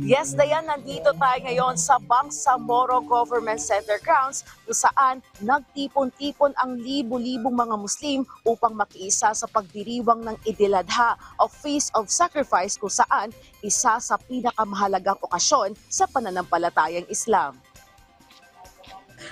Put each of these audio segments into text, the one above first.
Yes, Dayan, nandito tayo ngayon sa Bangsamoro Government Center grounds kung saan nagtipon-tipon ang libu-libong mga Muslim upang makiisa sa pagdiriwang ng Idil Adha o Feast of Sacrifice kung saan isa sa pinakamahalagang okasyon sa pananampalatayang Islam.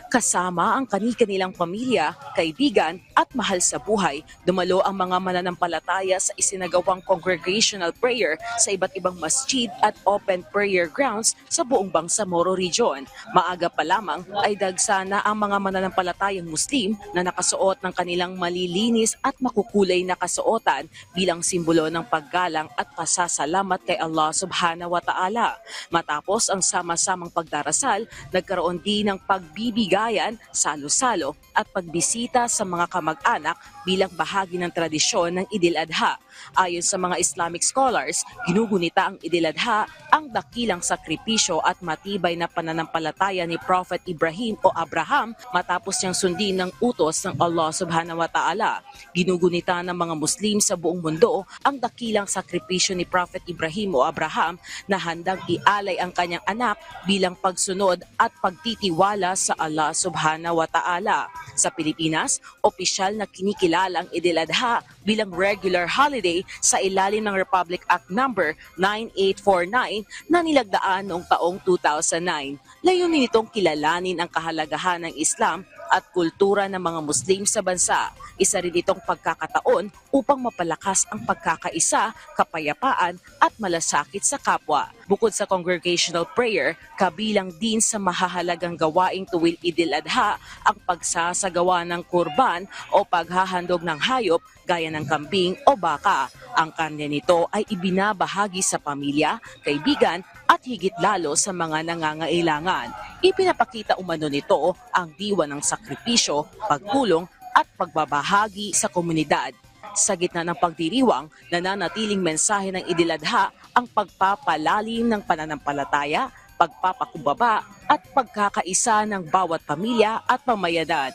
Kasama ang kani-kanilang pamilya, kaibigan at mahal sa buhay, dumalo ang mga mananampalataya sa isinagawang congregational prayer sa iba't ibang masjid at open prayer grounds sa buong Bangsamoro Region. Maaga pa lamang ay dagsana ang mga mananampalatayang Muslim na nakasuot ng kanilang malilinis at makukulay na kasuotan bilang simbolo ng paggalang at pasasalamat kay Allah Subhanahu wa Ta'ala. Matapos ang sama-samang pagdarasal, nagkaroon din ng pagbibigayan, salo-salo at pagbisita sa mga kamag-anak bilang bahagi ng tradisyon ng Idil Adha. Ayon sa mga Islamic scholars, ginugunita ang Idil Adha ang dakilang sakripisyo at matibay na pananampalataya ni Prophet Ibrahim o Abraham matapos niyang sundin ng utos ng Allah Subhanahu wa Ta'ala. Ginugunita ng mga Muslim sa buong mundo ang dakilang sakripisyo ni Prophet Ibrahim o Abraham na handang ialay ang kanyang anak bilang pagsunod at pagtitiwala sa Allah Subhanahu wa Ta'ala. Sa Pilipinas, opisyal na kinikilala ang Idil Adha bilang regular holiday sa ilalim ng Republic Act No. 9849 na nilagdaan noong taong 2009. Layunin nitong kilalanin ang kahalagahan ng Islam at kultura ng mga Muslim sa bansa. Isa rin itong pagkakataon upang mapalakas ang pagkakaisa, kapayapaan at malasakit sa kapwa. Bukod sa congregational prayer, kabilang din sa mahahalagang gawaing tuwil Idil Adha ang pagsasagawa ng kurban o paghahandog ng hayop gaya ng kambing o baka. Ang karne nito ay ibinabahagi sa pamilya, kaibigan at higit lalo sa mga nangangailangan. Ipinapakita umano nito ang diwa ng sakripisyo, pagtulong at pagbabahagi sa komunidad. Sa gitna ng pagdiriwang, nananatiling mensahe ng Idil Adha ang pagpapalalim ng pananampalataya, pagpapakumbaba at pagkakaisa ng bawat pamilya at pamayanan.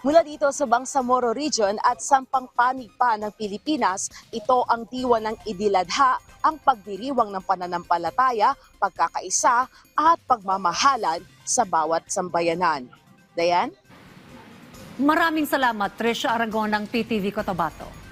Mula dito sa Bangsamoro Region at sampang panig pa ng Pilipinas, ito ang diwa ng Idil Adha, ang pagdiriwang ng pananampalataya, pagkakaisa at pagmamahalan sa bawat sambayanan. Dayan? Maraming salamat, Trisha Aragon ng PTV Cotabato.